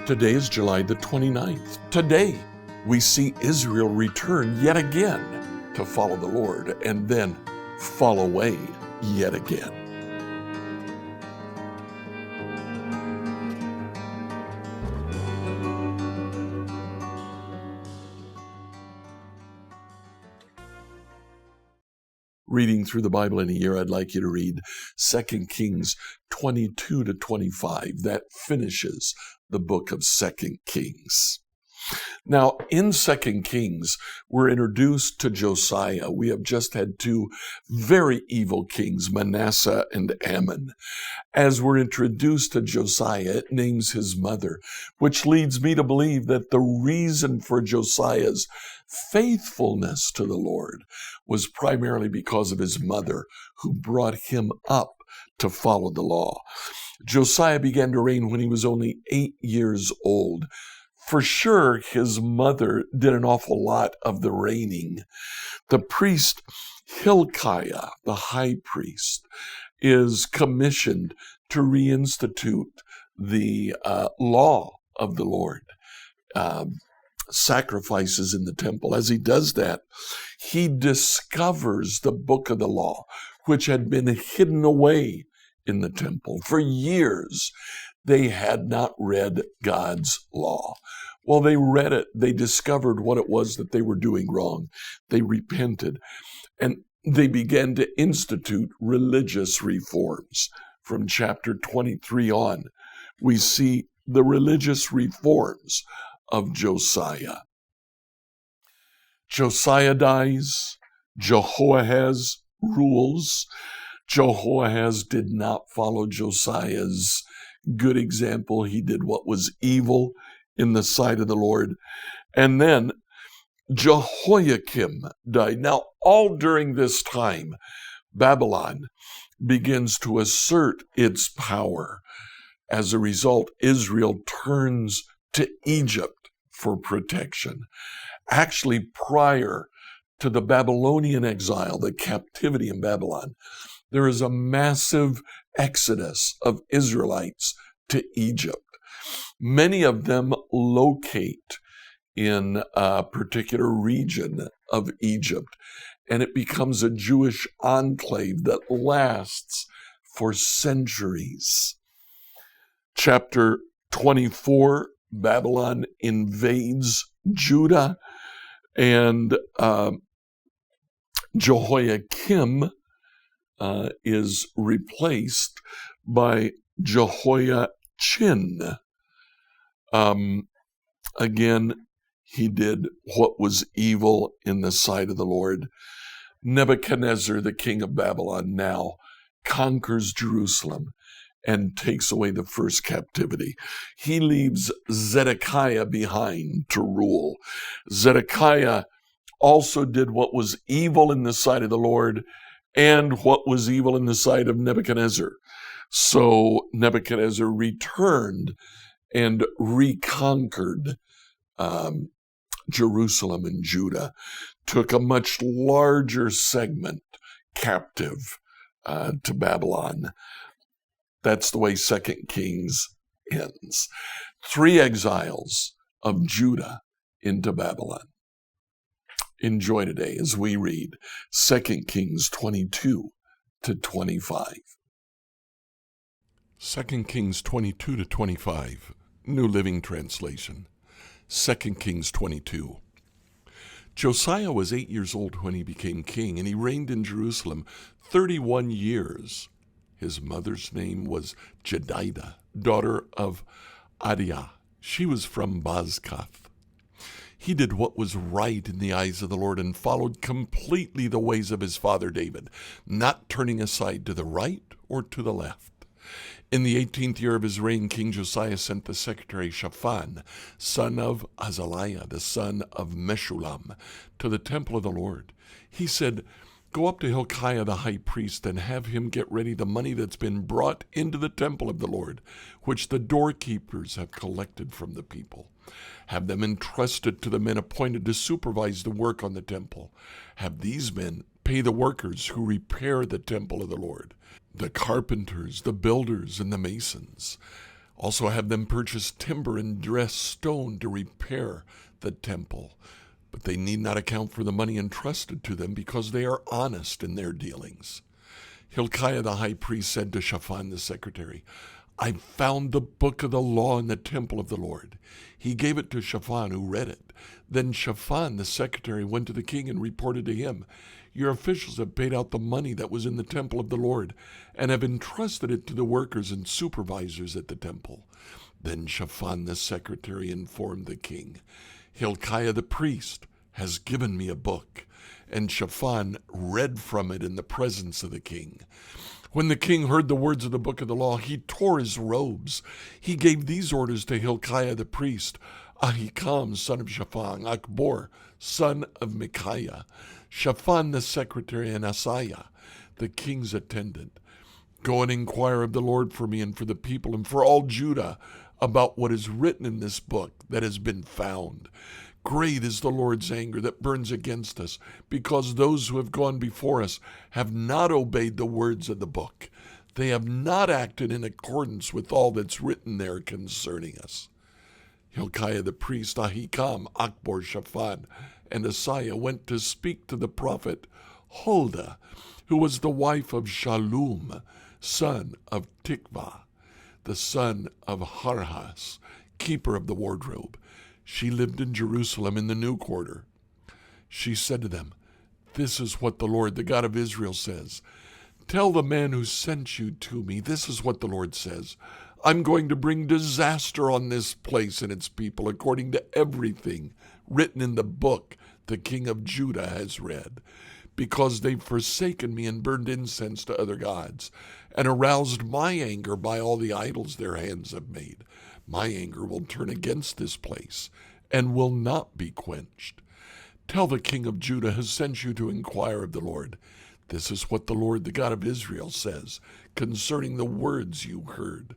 Today is July the 29th. Today, we see Israel return yet again to follow the Lord and then fall away yet again. Reading through the Bible in a year, I'd like you to read 2 Kings 22 to 25. That finishes the book of 2 Kings. Now, in 2 Kings, we're introduced to Josiah. We have just had two very evil kings, Manasseh and Amon. As we're introduced to Josiah, it names his mother, which leads me to believe that the reason for Josiah's faithfulness to the Lord was primarily because of his mother, who brought him up to follow the law. Josiah began to reign when he was only 8 years old. For sure, his mother did an awful lot of the reigning. The priest Hilkiah, the high priest, is commissioned to reinstitute the law of the Lord, sacrifices in the temple. As he does that, he discovers the book of the law, which had been hidden away in the temple. For years, they had not read God's law. Well, they read it. They discovered what it was that they were doing wrong. They repented, and they began to institute religious reforms. From chapter 23 on, we see the religious reforms of Josiah. Josiah dies. Jehoahaz rules. Jehoahaz did not follow Josiah's good example. He did what was evil in the sight of the Lord. And then Jehoiakim died. Now, all during this time, Babylon begins to assert its power. As a result, Israel turns to Egypt for protection. Actually, prior to the Babylonian exile, the captivity in Babylon, there is a massive exodus of Israelites to Egypt. Many of them locate in a particular region of Egypt, and it becomes a Jewish enclave that lasts for centuries. Chapter 24, Babylon invades Judah, and Jehoiakim is replaced by Jehoiachin. Again, he did what was evil in the sight of the Lord. Nebuchadnezzar, the king of Babylon, now conquers Jerusalem and takes away the first captivity. He leaves Zedekiah behind to rule. Zedekiah also did what was evil in the sight of the Lord and what was evil in the sight of Nebuchadnezzar. So Nebuchadnezzar returned and reconquered Jerusalem and Judah, took a much larger segment captive to Babylon. That's the way 2 Kings ends. 3 exiles of Judah into Babylon. Enjoy today as we read 2 Kings 22 to 25. 2 Kings 22 to 25, New Living Translation. 2 Kings 22. Josiah was 8 years old when he became king, and he reigned in Jerusalem 31 years. His mother's name was Jedidah, daughter of Adiah. She was from Bozkath. He did what was right in the eyes of the Lord and followed completely the ways of his father David, not turning aside to the right or to the left. In the 18th year of his reign, King Josiah sent the secretary Shaphan, son of Azaliah, the son of Meshullam, to the temple of the Lord. He said, "Go up to Hilkiah the high priest and have him get ready the money that's been brought into the temple of the Lord, which the doorkeepers have collected from the people. Have them entrusted to the men appointed to supervise the work on the temple. Have these men Pay the workers who repair the temple of the Lord, the carpenters, the builders, and the masons. Also have them purchase timber and dress stone to repair the temple. But they need not account for the money entrusted to them, because they are honest in their dealings. Hilkiah the high priest said to Shaphan the secretary, I found the book of the law in the temple of the Lord. He gave it to Shaphan, who read it. Then Shaphan the secretary went to the king and reported to him, Your officials have paid out the money that was in the temple of the Lord, and have entrusted it to the workers and supervisors at the temple. Then Shaphan the secretary informed the king, Hilkiah the priest has given me a book. And Shaphan read from it in the presence of the king. When the king heard the words of the book of the law, he tore his robes. He gave these orders to Hilkiah the priest, Ahikam, son of Shaphan, Akbor, son of Micaiah, Shaphan the secretary, and Asaiah, the king's attendant. Go and inquire of the Lord for me and for the people and for all Judah about what is written in this book that has been found. Great is the Lord's anger that burns against us, because those who have gone before us have not obeyed the words of the book. They have not acted in accordance with all that's written there concerning us. Hilkiah the priest, Ahikam, Akbor, Shaphan, and Asaiah went to speak to the prophet Huldah, who was the wife of Shallum, son of Tikvah, the son of Harhas, keeper of the wardrobe. She lived in Jerusalem in the new quarter. She said to them, This is what the Lord, the God of Israel, says. Tell the man who sent you to me, this is what the Lord says. I'm going to bring disaster on this place and its people, according to everything written in the book the king of Judah has read, because they've forsaken me and burned incense to other gods, and aroused my anger by all the idols their hands have made. My anger will turn against this place and will not be quenched. Tell the king of Judah has sent you to inquire of the Lord. This is what the Lord, the God of Israel, says concerning the words you heard.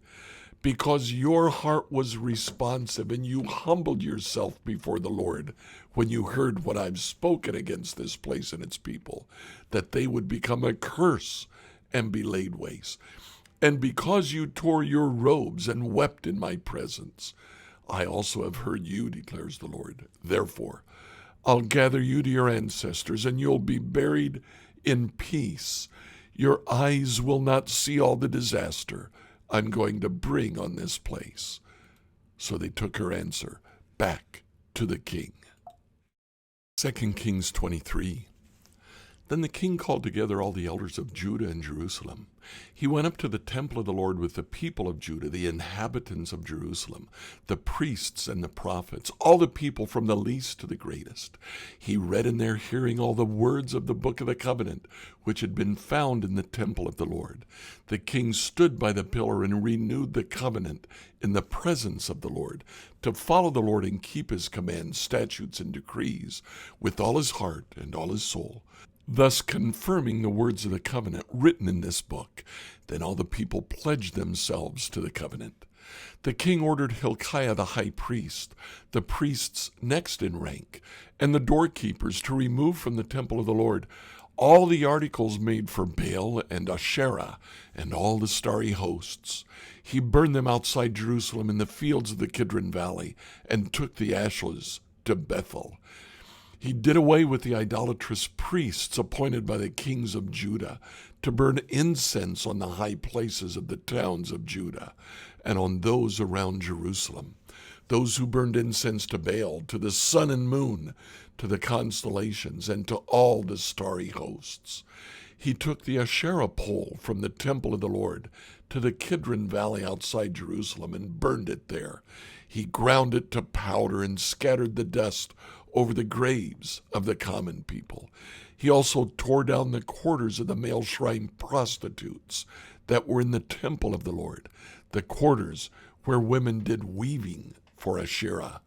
Because your heart was responsive and you humbled yourself before the Lord when you heard what I've spoken against this place and its people, that they would become a curse and be laid waste. And because you tore your robes and wept in my presence, I also have heard you, declares the Lord. Therefore, I'll gather you to your ancestors, and you'll be buried in peace. Your eyes will not see all the disaster I'm going to bring on this place. So they took her answer back to the king. 2 Kings 23. Then the king called together all the elders of Judah and Jerusalem. He went up to the temple of the Lord with the people of Judah, the inhabitants of Jerusalem, the priests and the prophets, all the people from the least to the greatest. He read in their hearing all the words of the book of the covenant, which had been found in the temple of the Lord. The king stood by the pillar and renewed the covenant in the presence of the Lord, to follow the Lord and keep his commands, statutes, and decrees with all his heart and all his soul, thus confirming the words of the covenant written in this book. Then all the people pledged themselves to the covenant. The king ordered Hilkiah the high priest, the priests next in rank, and the doorkeepers to remove from the temple of the Lord all the articles made for Baal and Asherah and all the starry hosts. He burned them outside Jerusalem in the fields of the Kidron Valley and took the ashes to Bethel. He did away with the idolatrous priests appointed by the kings of Judah to burn incense on the high places of the towns of Judah and on those around Jerusalem, those who burned incense to Baal, to the sun and moon, to the constellations, and to all the starry hosts. He took the Asherah pole from the temple of the Lord to the Kidron Valley outside Jerusalem and burned it there. He ground it to powder and scattered the dust over the graves of the common people. He also tore down the quarters of the male shrine prostitutes that were in the temple of the Lord, the quarters where women did weaving for Asherah.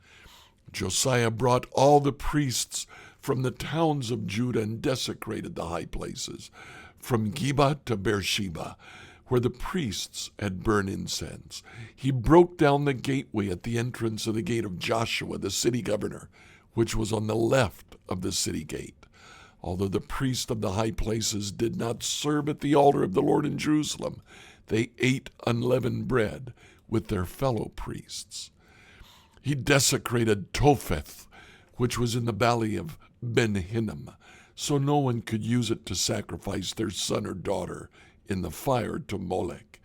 Josiah brought all the priests from the towns of Judah and desecrated the high places, from Geba to Beersheba, where the priests had burned incense. He broke down the gateway at the entrance of the gate of Joshua, the city governor, which was on the left of the city gate. Although the priests of the high places did not serve at the altar of the Lord in Jerusalem, they ate unleavened bread with their fellow priests. He desecrated Topheth, which was in the valley of Ben Hinnom, so no one could use it to sacrifice their son or daughter in the fire to Molech.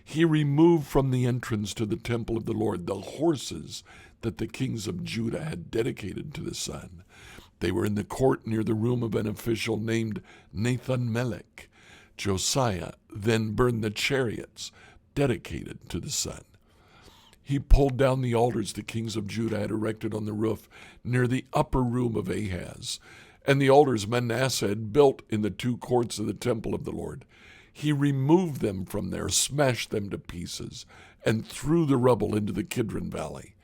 He removed from the entrance to the temple of the Lord the horses that the kings of Judah had dedicated to the sun. They were in the court near the room of an official named Nathan-Melech. Josiah then burned the chariots dedicated to the sun. He pulled down the altars the kings of Judah had erected on the roof near the upper room of Ahaz, and the altars Manasseh had built in the two courts of the temple of the Lord. He removed them from there, smashed them to pieces, and threw the rubble into the Kidron Valley.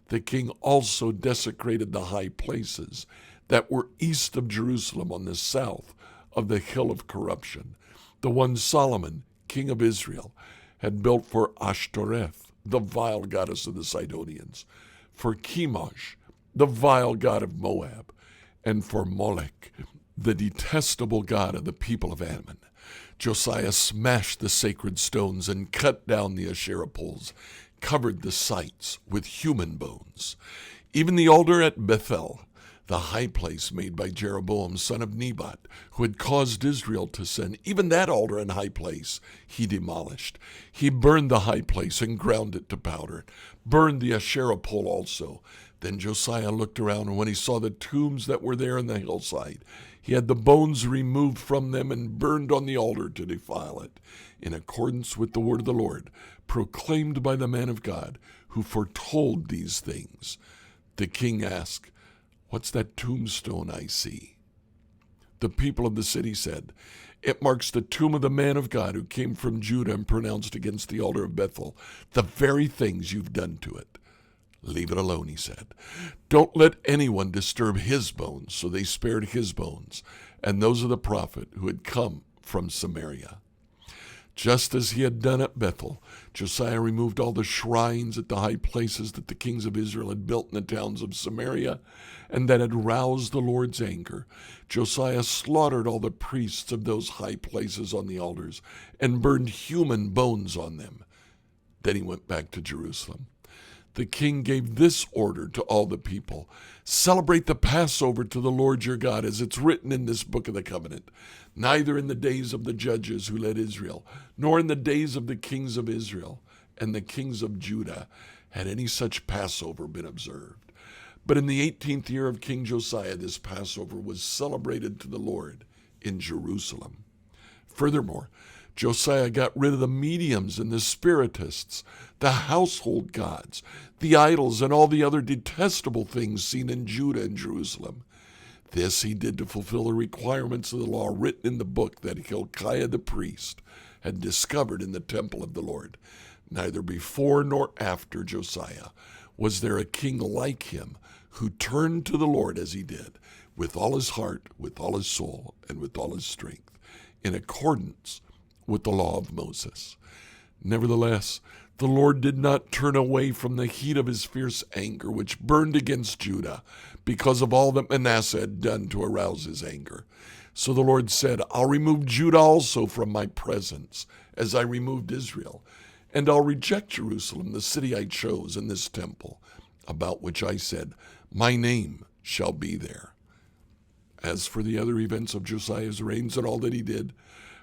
The king also desecrated the high places that were east of Jerusalem on the south of the hill of corruption, the one Solomon, king of Israel, had built for Ashtoreth, the vile goddess of the Sidonians, for Chemosh, the vile god of Moab, and for Molech, the detestable god of the people of Ammon. Josiah smashed the sacred stones and cut down the Asherah poles, covered the sites with human bones. Even the altar at Bethel, the high place made by Jeroboam, son of Nebat, who had caused Israel to sin, even that altar and high place he demolished. He burned the high place and ground it to powder, burned the Asherah pole also. Then Josiah looked around, and when he saw the tombs that were there on the hillside, he had the bones removed from them and burned on the altar to defile it, in accordance with the word of the Lord, proclaimed by the man of God, who foretold these things. The king asked, "What's that tombstone I see?" The people of the city said, "It marks the tomb of the man of God who came from Judah and pronounced against the altar of Bethel the very things you've done to it." "Leave it alone," he said. "Don't let anyone disturb his bones." So they spared his bones and those of the prophet who had come from Samaria. Just as he had done at Bethel, Josiah removed all the shrines at the high places that the kings of Israel had built in the towns of Samaria and that had roused the Lord's anger. Josiah slaughtered all the priests of those high places on the altars and burned human bones on them. Then he went back to Jerusalem. The king gave this order to all the people: "Celebrate the Passover to the Lord your God, as it's written in this book of the covenant. Neither in the days of the judges who led Israel, nor in the days of the kings of Israel and the kings of Judah had any such Passover been observed. But in the 18th year of King Josiah, this Passover was celebrated to the Lord in Jerusalem." Furthermore, Josiah got rid of the mediums and the spiritists, the household gods, the idols, and all the other detestable things seen in Judah and Jerusalem. This he did to fulfill the requirements of the law written in the book that Hilkiah the priest had discovered in the temple of the Lord. Neither before nor after Josiah was there a king like him who turned to the Lord as he did, with all his heart, with all his soul, and with all his strength, in accordance with the law of Moses. Nevertheless, the Lord did not turn away from the heat of his fierce anger, which burned against Judah, because of all that Manasseh had done to arouse his anger. So the Lord said, "I'll remove Judah also from my presence, as I removed Israel, and I'll reject Jerusalem, the city I chose, and this temple, about which I said, 'My name shall be there.'" As for the other events of Josiah's reigns and all that he did,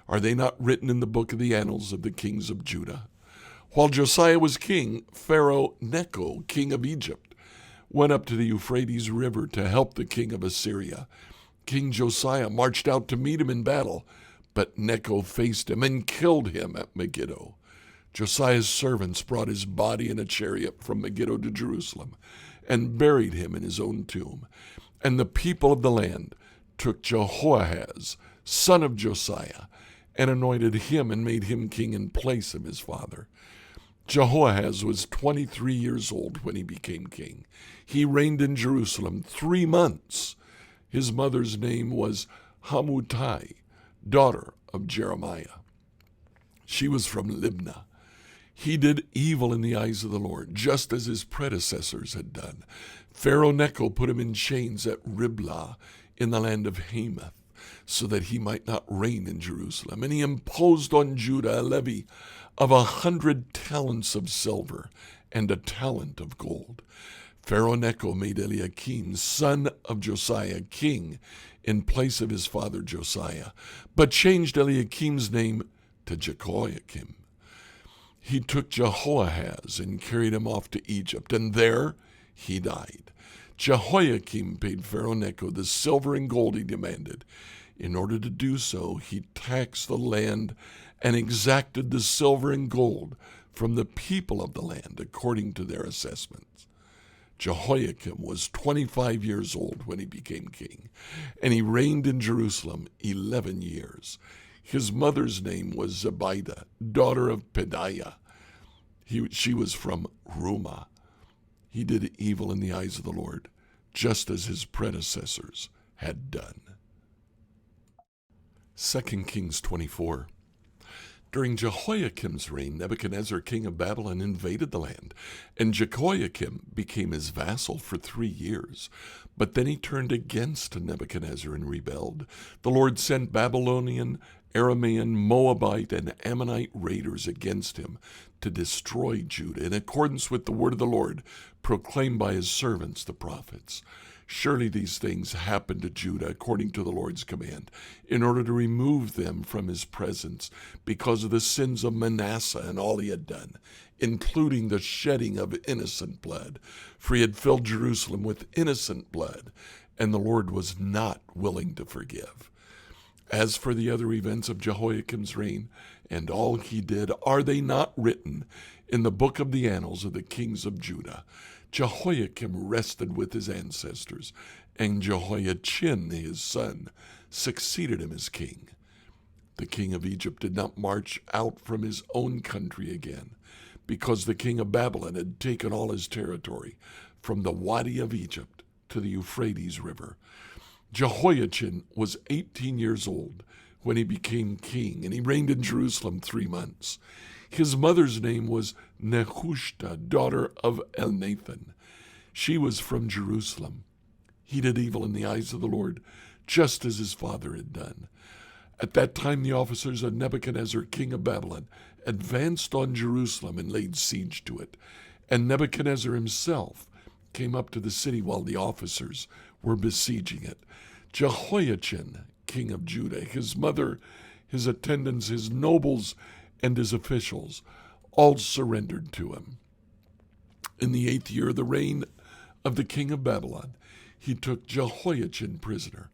are they not written in the book of the annals of the kings of Judah? While Josiah was king, Pharaoh Necho, king of Egypt, went up to the Euphrates River to help the king of Assyria. King Josiah marched out to meet him in battle, but Necho faced him and killed him at Megiddo. Josiah's servants brought his body in a chariot from Megiddo to Jerusalem and buried him in his own tomb. And the people of the land took Jehoahaz, son of Josiah, and anointed him and made him king in place of his father. Jehoahaz was 23 years old when he became king. He reigned in Jerusalem 3 months. His mother's name was Hamutai, daughter of Jeremiah. She was from Libnah. He did evil in the eyes of the Lord, just as his predecessors had done. Pharaoh Necho put him in chains at Riblah in the land of Hamath. so that he might not reign in Jerusalem. And he imposed on Judah a levy of 100 talents of silver and a talent of gold. Pharaoh Necho made Eliakim, son of Josiah, king in place of his father Josiah, but changed Eliakim's name to Jehoiakim. He took Jehoahaz and carried him off to Egypt, and there he died. Jehoiakim paid Pharaoh Necho the silver and gold he demanded. In order to do so, he taxed the land and exacted the silver and gold from the people of the land according to their assessments. Jehoiakim was 25 years old when he became king, and he reigned in Jerusalem 11 years. His mother's name was Zebidah, daughter of Pedaiah. She was from Rumah. He did evil in the eyes of the Lord, just as his predecessors had done. 2 Kings 24. During Jehoiakim's reign, Nebuchadnezzar, king of Babylon, invaded the land, and Jehoiakim became his vassal for 3 years. But then he turned against Nebuchadnezzar and rebelled. The Lord sent Babylonian, Aramean, Moabite, and Ammonite raiders against him to destroy Judah, in accordance with the word of the Lord proclaimed by his servants, the prophets. Surely these things happened to Judah according to the Lord's command, in order to remove them from his presence because of the sins of Manasseh and all he had done, including the shedding of innocent blood. For he had filled Jerusalem with innocent blood, and the Lord was not willing to forgive. As for the other events of Jehoiakim's reign and all he did, are they not written in the book of the annals of the kings of Judah? Jehoiakim rested with his ancestors, and Jehoiachin, his son, succeeded him as king. The king of Egypt did not march out from his own country again, because the king of Babylon had taken all his territory, from the Wadi of Egypt to the Euphrates River. Jehoiachin was 18 years old when he became king, and he reigned in Jerusalem 3 months. His mother's name was Nehushta, daughter of Elnathan. She was from Jerusalem. He did evil in the eyes of the Lord, just as his father had done. At that time the officers of Nebuchadnezzar, king of Babylon, advanced on Jerusalem and laid siege to it. And Nebuchadnezzar himself came up to the city while the officers were besieging it. Jehoiachin, king of Judah, his mother, his attendants, his nobles, and his officials all surrendered to him. In the 8th year of the reign of the king of Babylon, he took Jehoiachin prisoner.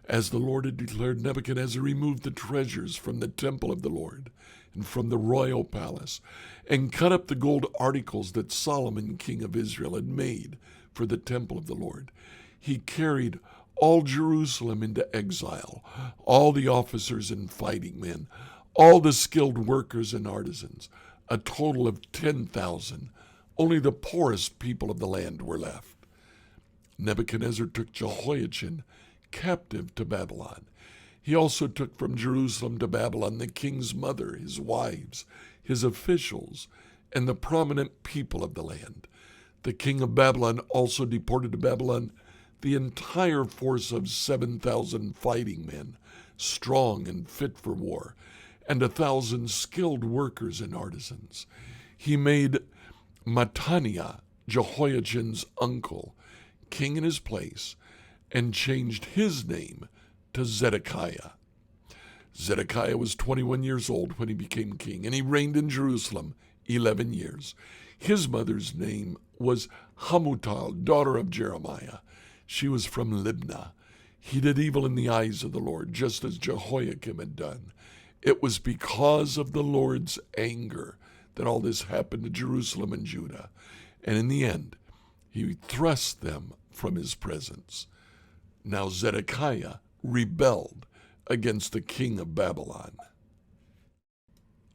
As the Lord had declared, Nebuchadnezzar removed the treasures from the temple of the Lord and from the royal palace, and cut up the gold articles that Solomon, king of Israel, had made for the temple of the Lord. He carried all Jerusalem into exile, all the officers and fighting men, all the skilled workers and artisans, a total of 10,000. Only the poorest people of the land were left. Nebuchadnezzar took Jehoiachin captive to Babylon. He also took from Jerusalem to Babylon the king's mother, his wives, his officials, and the prominent people of the land. The king of Babylon also deported to Babylon the entire force of 7,000 fighting men, strong and fit for war, and 1,000 skilled workers and artisans. He made Mattaniah, Jehoiachin's uncle, king in his place, and changed his name to Zedekiah. Zedekiah was 21 years old when he became king, and he reigned in Jerusalem 11 years. His mother's name was Hamutal, daughter of Jeremiah. She was from Libnah. He did evil in the eyes of the Lord, just as Jehoiakim had done. It was because of the Lord's anger that all this happened to Jerusalem and Judah. And in the end, he thrust them from his presence. Now Zedekiah rebelled against the king of Babylon.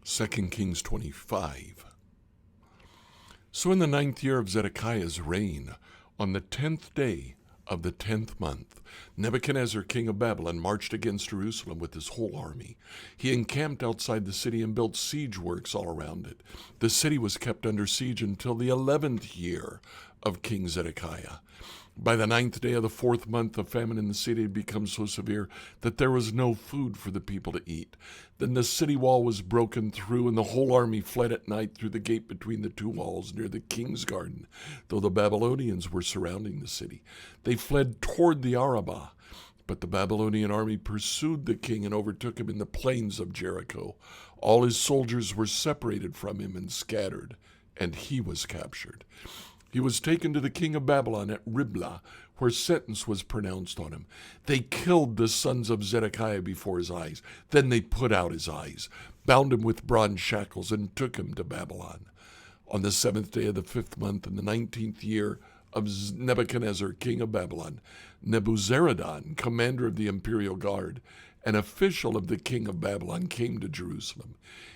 2 Kings 25. So in the 9th year of Zedekiah's reign, on the 10th day of the 10th month, Nebuchadnezzar, king of Babylon, marched against Jerusalem with his whole army. He encamped outside the city and built siege works all around it. The city was kept under siege until the 11th year of King Zedekiah. By the 9th day of the 4th month, the famine in the city had become so severe that there was no food for the people to eat. Then the city wall was broken through, and the whole army fled at night through the gate between the two walls near the king's garden, though the Babylonians were surrounding the city. They fled toward the Arabah, but the Babylonian army pursued the king and overtook him in the plains of Jericho. All his soldiers were separated from him and scattered, and he was captured. He was taken to the king of Babylon at Riblah, where sentence was pronounced on him. They killed the sons of Zedekiah before his eyes. Then they put out his eyes, bound him with bronze shackles, and took him to Babylon. On the 7th day of the 5th month, in the 19th year of Nebuchadnezzar, king of Babylon, Nebuzaradan, commander of the imperial guard, an official of the king of Babylon, came to Jerusalem.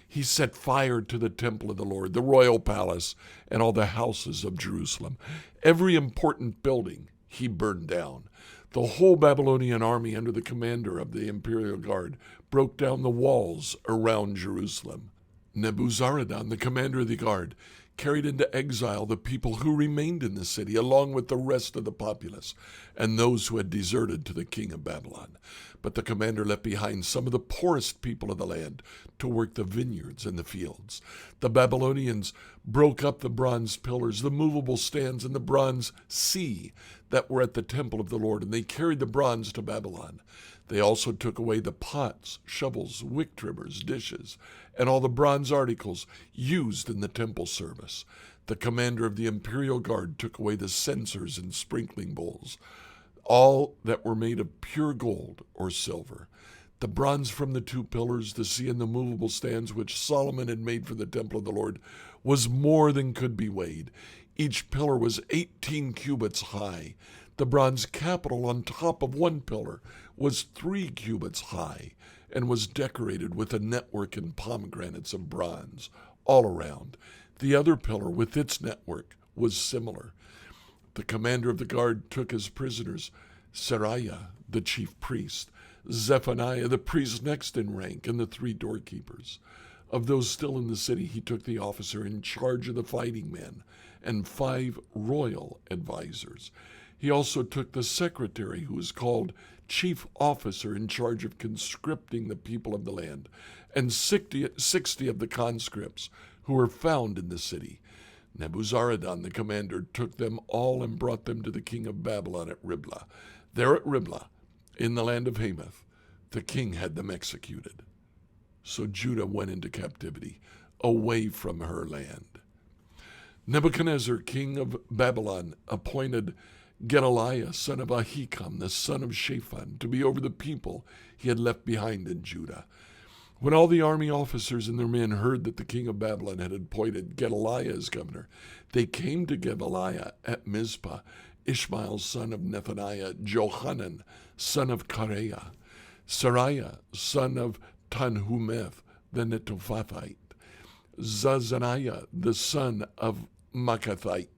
He set fire to the temple of the Lord, the royal palace, and all the houses of Jerusalem. Every important building he burned down. The whole Babylonian army under the commander of the imperial guard broke down the walls around Jerusalem. Nebuzaradan, the commander of the guard, carried into exile the people who remained in the city, along with the rest of the populace, and those who had deserted to the king of Babylon. But the commander left behind some of the poorest people of the land to work the vineyards and the fields. The Babylonians broke up the bronze pillars, the movable stands, and the bronze sea that were at the temple of the Lord, and they carried the bronze to Babylon. They also took away the pots, shovels, wick trimmers, dishes, and all the bronze articles used in the temple service. The commander of the imperial guard took away the censers and sprinkling bowls, all that were made of pure gold or silver. The bronze from the two pillars, the sea, and the movable stands which Solomon had made for the temple of the Lord was more than could be weighed. Each pillar was 18 cubits high. The bronze capital on top of one pillar was 3 cubits high and was decorated with a network and pomegranates of bronze all around. The other pillar with its network was similar. The commander of the guard took as prisoners Seraiah, the chief priest, Zephaniah, the priest next in rank, and the 3 doorkeepers. Of those still in the city, he took the officer in charge of the fighting men and 5 royal advisors. He also took the secretary, who was called chief officer in charge of conscripting the people of the land, and 60 of the conscripts who were found in the city. Nebuzaradan, the commander, took them all and brought them to the king of Babylon at Riblah. There at Riblah, in the land of Hamath, the king had them executed. So Judah went into captivity, away from her land. Nebuchadnezzar, king of Babylon, appointed Gedaliah, son of Ahikam, the son of Shaphan, to be over the people he had left behind in Judah. When all the army officers and their men heard that the king of Babylon had appointed Gedaliah as governor, they came to Gedaliah at Mizpah, Ishmael, son of Nethaniah, Johanan, son of Kareah, Seraiah, son of Tanhumeth, the Netophathite, Zazaniah, the son of Makathite,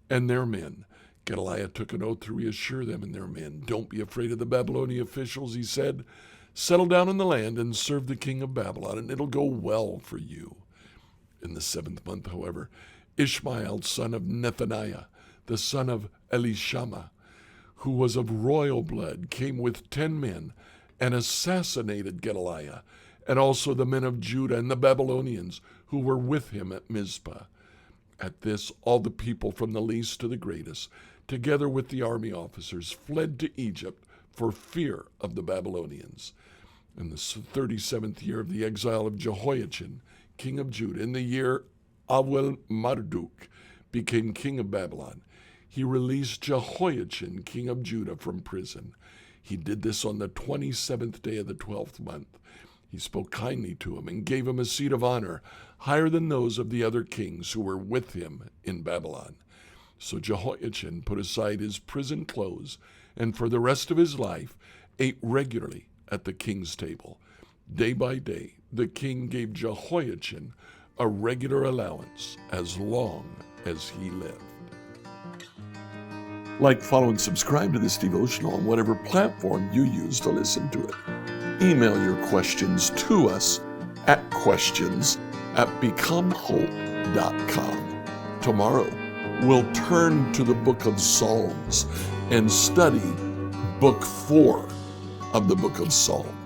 and their men. Gedaliah took an oath to reassure them and their men. "Don't be afraid of the Babylonian officials," he said. "Settle down in the land and serve the king of Babylon, and it'll go well for you." In the 7th month, however, Ishmael, son of Nethaniah, the son of Elishama, who was of royal blood, came with 10 men and assassinated Gedaliah, and also the men of Judah and the Babylonians who were with him at Mizpah. At this, all the people from the least to the greatest, together with the army officers, fled to Egypt for fear of the Babylonians. In the 37th year of the exile of Jehoiachin, king of Judah, in the year Awel-Marduk became king of Babylon, he released Jehoiachin, king of Judah, from prison. He did this on the 27th day of the 12th month. He spoke kindly to him and gave him a seat of honor, higher than those of the other kings who were with him in Babylon. So Jehoiachin put aside his prison clothes and for the rest of his life ate regularly at the king's table. Day by day, the king gave Jehoiachin a regular allowance as long as he lived. Like, follow, and subscribe to this devotional on whatever platform you use to listen to it. Email your questions to us at questions@becomehope.com. Tomorrow, we'll turn to the book of Psalms and study book 4 of the book of Psalms.